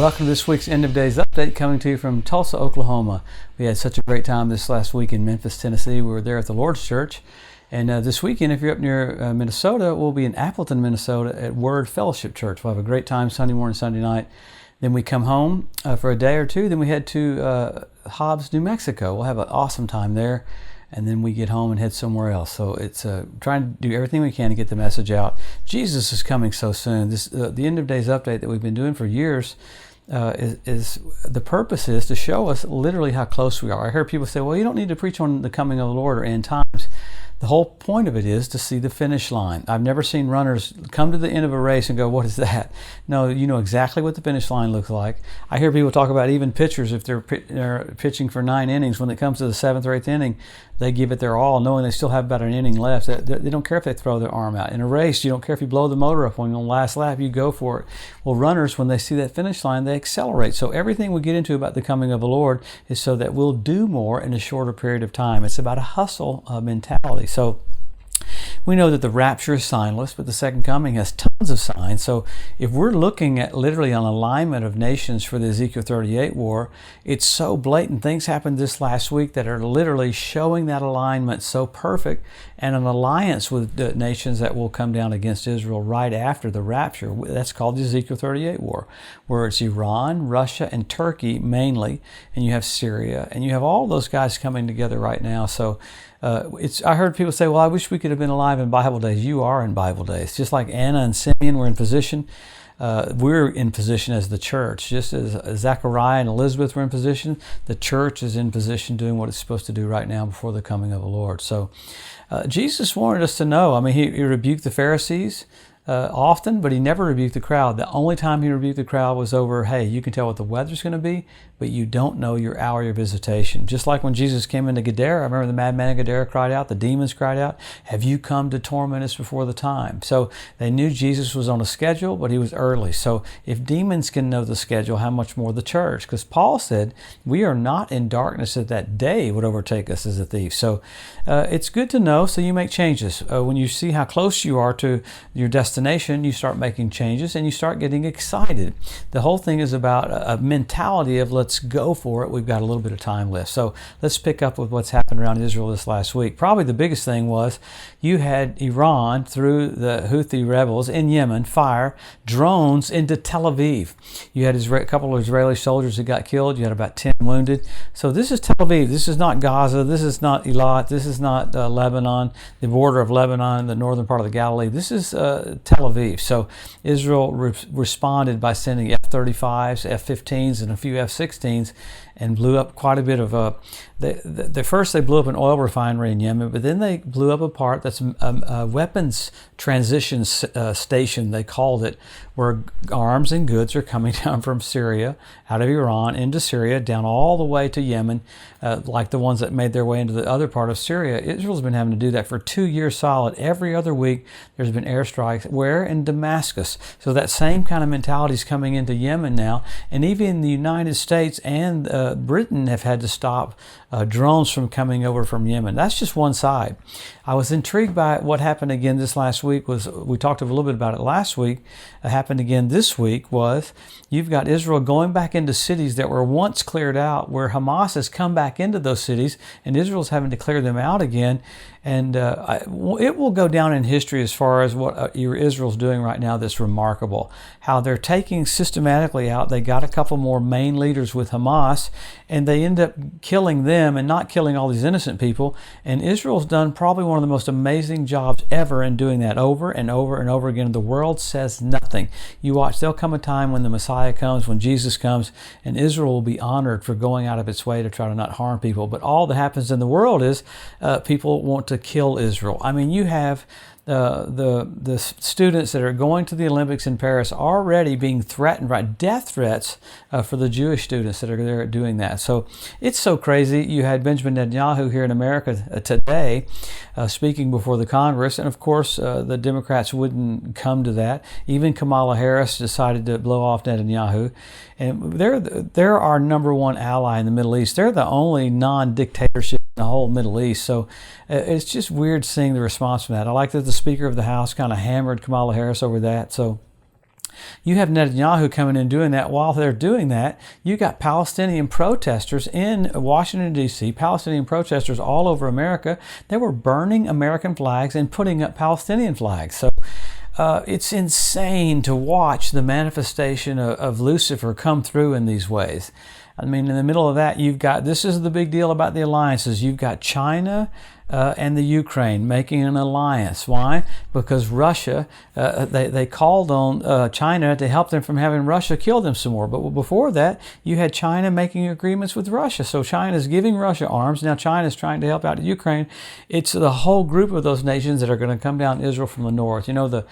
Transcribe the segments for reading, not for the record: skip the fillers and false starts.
Welcome to this week's End of Days Update, coming to you from Tulsa, Oklahoma. We had such a great time this last week in Memphis, Tennessee. We were there at the Lord's Church. And this weekend, if you're up near Minnesota, we'll be in Appleton, Minnesota at Word Fellowship Church. We'll have a great time Sunday morning, Sunday night. Then we come home for a day or two. Then we head to Hobbs, New Mexico. We'll have an awesome time there. And then we get home and head somewhere else. So it's trying to do everything we can to get the message out. Jesus is coming so soon. This the End of Days Update that we've been doing for years is the purpose is to show us literally how close we are. I heard people say, well, you don't need to preach on the coming of the Lord or end times. The whole point of it is to see the finish line. I've never seen runners come to the end of a race and go, what is that? No, you know exactly what the finish line looks like. I hear people talk about even pitchers, if they're pitching for 9 innings, when it comes to the 7th or 8th inning, they give it their all, knowing they still have about an inning left. They don't care if they throw their arm out. In a race, you don't care if you blow the motor up on the last lap, you go for it. Well, runners, when they see that finish line, they accelerate. So everything we get into about the coming of the Lord is so that we'll do more in a shorter period of time. It's about a hustle mentality. So we know that the rapture is signless, but the second coming has tons of signs. So if we're looking at literally an alignment of nations for the Ezekiel 38 war, it's so blatant. Things happened this last week that are literally showing that alignment so perfect, and an alliance with the nations that will come down against Israel right after the rapture. That's called the Ezekiel 38 war, where it's Iran, Russia, and Turkey mainly, and you have Syria, and you have all those guys coming together right now. So I heard people say, well, I wish we could have been alive in Bible days. You are in Bible days. Just like Anna and Simeon were in position, we're in position as the church. Just as Zechariah and Elizabeth were in position, the church is in position doing what it's supposed to do right now before the coming of the Lord. So Jesus wanted us to know. I mean, he rebuked the Pharisees often, but he never rebuked the crowd. The only time he rebuked the crowd was over, hey, you can tell what the weather's going to be, but you don't know your hour of visitation. Just like when Jesus came into Gadara, I remember the madman of Gadara cried out, the demons cried out, have you come to torment us before the time? So they knew Jesus was on a schedule, but he was early. So if demons can know the schedule, how much more the church? Because Paul said, we are not in darkness that day would overtake us as a thief. So it's good to know, so you make changes. When you see how close you are to your destination, you start making changes and you start getting excited. The whole thing is about a mentality of let's go for it. We've got a little bit of time left. So let's pick up with what's happened around Israel this last week. Probably the biggest thing was you had Iran, through the Houthi rebels in Yemen, fire drones into Tel Aviv. You had a couple of Israeli soldiers that got killed. You had about 10 wounded. So this is Tel Aviv. This is not Gaza. This is not Eilat. This is not Lebanon, the border of Lebanon, the northern part of the Galilee. This is Tel Aviv. So Israel responded by sending F-35s, F-15s, and a few F-16s, and blew up quite a bit of first they blew up an oil refinery in Yemen, but then they blew up a part that's a weapons transition station, they called it, where arms and goods are coming down from Syria, out of Iran, into Syria, down all the way to Yemen, like the ones that made their way into the other part of Syria. Israel's been having to do that for 2 years solid. Every other week there's been airstrikes. Where? In Damascus. So that same kind of mentality is coming into Yemen now, and even the United States and Britain have had to stop drones from coming over from Yemen. That's just one side. I was intrigued by what happened again this last week. We talked a little bit about it last week. Happened again this week was you've got Israel going back into cities that were once cleared out, where Hamas has come back into those cities, and Israel's having to clear them out again. And it will go down in history as far as what Israel's doing right now that's remarkable. How they're taking systematically out. They got a couple more main leaders with Hamas, and they end up killing them and not killing all these innocent people. And Israel's done probably one of the most amazing jobs ever in doing that over and over and over again. The world says nothing. You watch, there'll come a time when the Messiah comes, when Jesus comes, and Israel will be honored for going out of its way to try to not harm people. But all that happens in the world is people want to kill Israel. I mean, you have the students that are going to the Olympics in Paris already being threatened, right? Death threats for the Jewish students that are there doing that. So it's so crazy. You had Benjamin Netanyahu here in America today speaking before the Congress, and of course the Democrats wouldn't come to that. Even Kamala Harris decided to blow off Netanyahu, and they're our number one ally in the Middle East. They're the only non-dictatorship in the whole Middle East. So it's just weird seeing the response from that. I like that the Speaker of the House kind of hammered Kamala Harris over that. So You have Netanyahu coming in doing that. While they're doing that, you got Palestinian protesters in Washington, D.C., Palestinian protesters all over America. They were burning American flags and putting up Palestinian flags. So it's insane to watch the manifestation of Lucifer come through in these ways. I mean, in the middle of that, you've got, this is the big deal about the alliances. You've got China and the Ukraine making an alliance. Why? Because Russia, they called on China to help them from having Russia kill them some more. But before that, you had China making agreements with Russia. So China is giving Russia arms. Now China is trying to help out Ukraine. It's the whole group of those nations that are going to come down Israel from the north. You know, the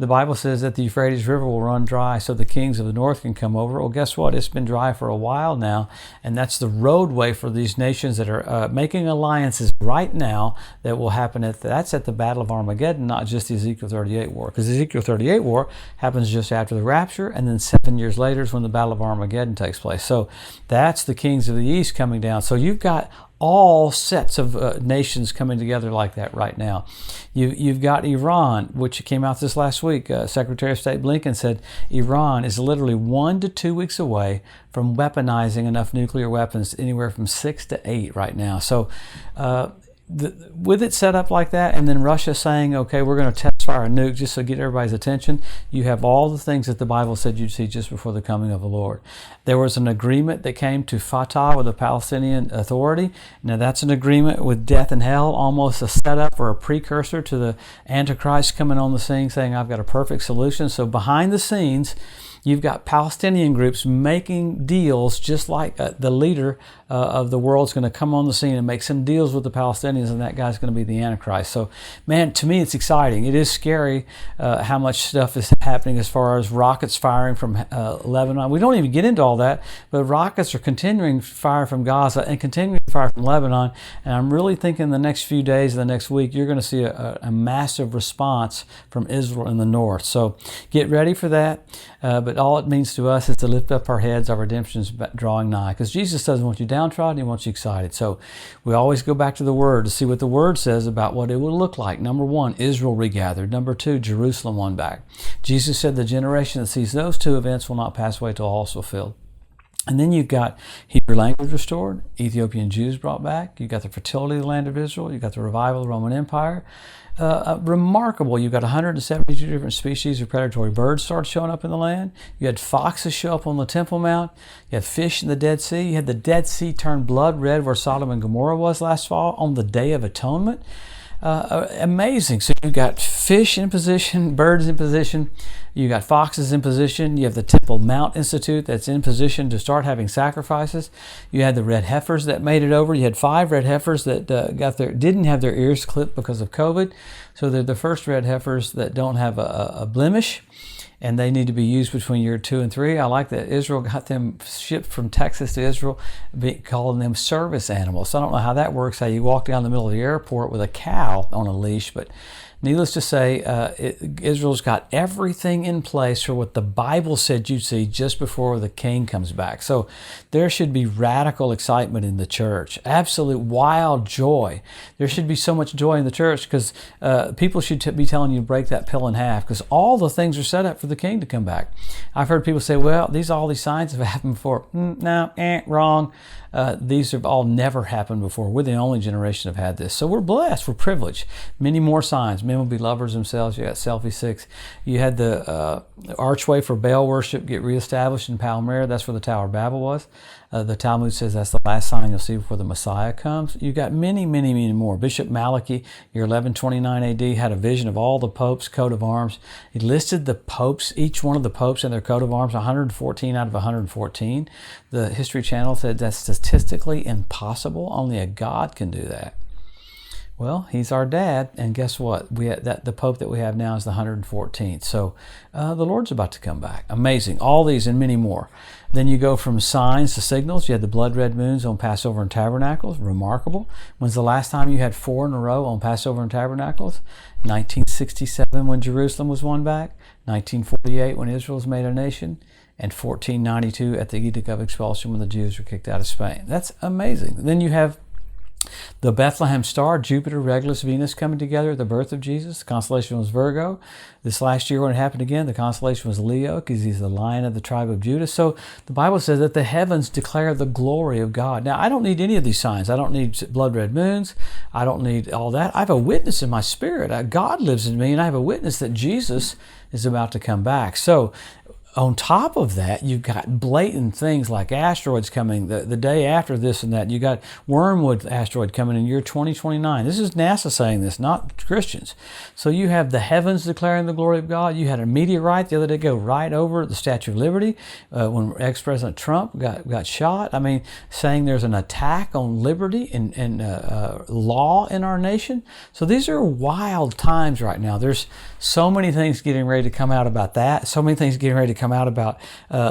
Bible says that the Euphrates River will run dry so the kings of the north can come over. Well, guess what? It's been dry for a while now. And that's the roadway for these nations that are making alliances right now that will happen that's at the Battle of Armageddon, not just the Ezekiel 38 war. Because the Ezekiel 38 war happens just after the rapture, and then 7 years later is when the Battle of Armageddon takes place. So that's the kings of the east coming down. So you've got all sets of nations coming together like that right now. You've got Iran, which came out this last week. Secretary of State Blinken said Iran is literally 1 to 2 weeks away from weaponizing enough nuclear weapons, anywhere from 6 to 8 right now. So with it set up like that, and then Russia saying, okay, we're going to test fire a nuke just to get everybody's attention, you have all the things that the Bible said you'd see just before the coming of the Lord. There was an agreement that came to Fatah with the Palestinian Authority. Now that's an agreement with death and hell, almost a setup or a precursor to the Antichrist coming on the scene saying, I've got a perfect solution. So behind the scenes, you've got Palestinian groups making deals, just like the leader of the world's going to come on the scene and make some deals with the Palestinians, and that guy's going to be the Antichrist. So, man, to me, it's exciting. It is scary how much stuff is happening as far as rockets firing from Lebanon. We don't even get into all that, but rockets are continuing to fire from Gaza and continuing to fire from Lebanon. And I'm really thinking the next few days, the next week, you're going to see a massive response from Israel in the north. So get ready for that. But all it means to us is to lift up our heads. Our redemption's drawing nigh. Because Jesus doesn't want you downtrodden, He wants you excited. So we always go back to the Word to see what the Word says about what it would look like. Number 1, Israel regathered. Number 2, Jerusalem won back. Jesus said the generation that sees those two events will not pass away till all is fulfilled. And then you've got Hebrew language restored, Ethiopian Jews brought back, you've got the fertility of the land of Israel, you've got the revival of the Roman Empire. Remarkable, you've got 172 different species of predatory birds started showing up in the land. You had foxes show up on the Temple Mount. You had fish in the Dead Sea. You had the Dead Sea turn blood red where Sodom and Gomorrah was last fall on the Day of Atonement. Amazing. So you've got fish in position, birds in position, you got foxes in position, you have the Temple Mount Institute that's in position to start having sacrifices. You had the red heifers that made it over. You had 5 red heifers that didn't have their ears clipped because of COVID. So they're the first red heifers that don't have a blemish, and they need to be used between year 2 and 3. I like that Israel got them shipped from Texas to Israel, calling them service animals. So I don't know how that works, how you walk down the middle of the airport with a cow on a leash, but needless to say, Israel's got everything in place for what the Bible said you'd see just before the king comes back. So there should be radical excitement in the church, absolute wild joy. There should be so much joy in the church because people should be telling you to break that pill in half because all the things are set up for the king to come back. I've heard people say, well, all these signs have happened before. Wrong. These have all never happened before. We're the only generation that have had this. So we're blessed. We're privileged. Many more signs. Men will be lovers themselves. You got selfie 6. You had the archway for Baal worship get reestablished in Palmyra. That's where the Tower of Babel was. The Talmud says that's the last sign you'll see before the Messiah comes. You got many, many, many more. Bishop Malachi, year 1129 AD, had a vision of all the popes' coat of arms. He listed the popes, each one of the popes in their coat of arms, 114 out of 114. The History Channel said that's statistically impossible. Only a God can do that. Well, he's our dad, and guess what? The Pope that we have now is the 114th. So the Lord's about to come back. Amazing. All these and many more. Then you go from signs to signals. You had the blood red moons on Passover and Tabernacles. Remarkable. When's the last time you had 4 in a row on Passover and Tabernacles? 1967 when Jerusalem was won back. 1948 when Israel was made a nation. And 1492 at the Edict of Expulsion when the Jews were kicked out of Spain. That's amazing. Then you have The Bethlehem star, Jupiter, Regulus, Venus coming together at the birth of Jesus. The constellation was Virgo. This last year when it happened again, the constellation was Leo because he's the lion of the tribe of Judah. So the Bible says that the heavens declare the glory of God. Now, I don't need any of these signs. I don't need blood red moons. I don't need all that. I have a witness in my spirit. God lives in me, and I have a witness that Jesus is about to come back. So on top of that, you've got blatant things like asteroids coming the day after this and that. You got Wormwood asteroid coming in year 2029. This is NASA saying this, not Christians. So you have the heavens declaring the glory of God. You had a meteorite the other day go right over the Statue of Liberty when ex-President Trump got shot. I mean, saying there's an attack on liberty and law in our nation. So these are wild times right now. There's so many things getting ready to come out about that. So many things getting ready to come out about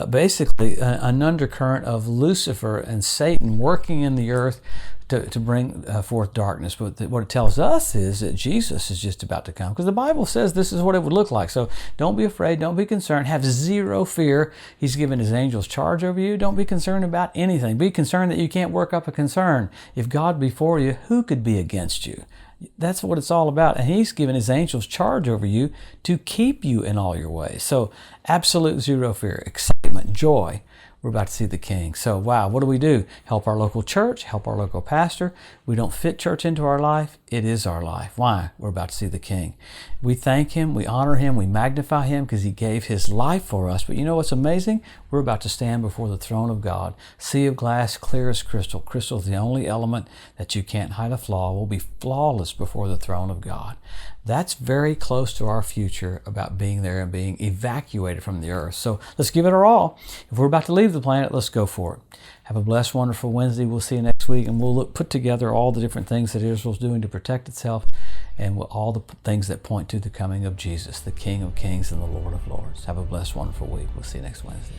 basically an undercurrent of Lucifer and Satan working in the earth to bring forth darkness. But what it tells us is that Jesus is just about to come, because the Bible says this is what it would look like. So don't be afraid, don't be concerned, have zero fear. He's given his angels charge over you. Don't be concerned about anything. Be concerned that you can't work up a concern. If God be for you, who could be against you? That's what it's all about. And he's given his angels charge over you to keep you in all your ways. So absolute zero fear, excitement, joy. We're about to see the King. So wow, what do? Help our local church, help our local pastor. We don't fit church into our life. It is our life. Why? We're about to see the King. We thank him, we honor him, we magnify him because he gave his life for us. But you know what's amazing? We're about to stand before the throne of God. Sea of glass, clear as crystal. Crystal is the only element that you can't hide a flaw. We'll be flawless before the throne of God. That's very close to our future about being there and being evacuated from the earth. So let's give it our all. If we're about to leave the planet, let's go for it. Have a blessed, wonderful Wednesday. We'll see you next week, and we'll put together all the different things that Israel's doing to protect itself and all the things that point to the coming of Jesus, the King of Kings and the Lord of Lords. Have a blessed, wonderful week. We'll see you next Wednesday.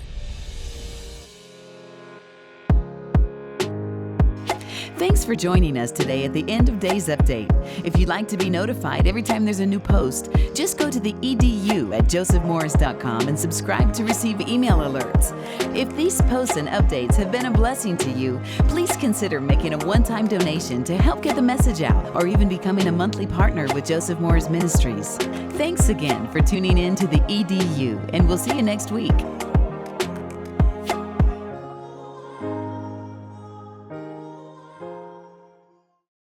Thanks for joining us today at the End of Days Update. If you'd like to be notified every time there's a new post, just go to the EDU at josephmorris.com and subscribe to receive email alerts. If these posts and updates have been a blessing to you, please consider making a one-time donation to help get the message out, or even becoming a monthly partner with Joseph Morris Ministries. Thanks again for tuning in to the EDU, and we'll see you next week.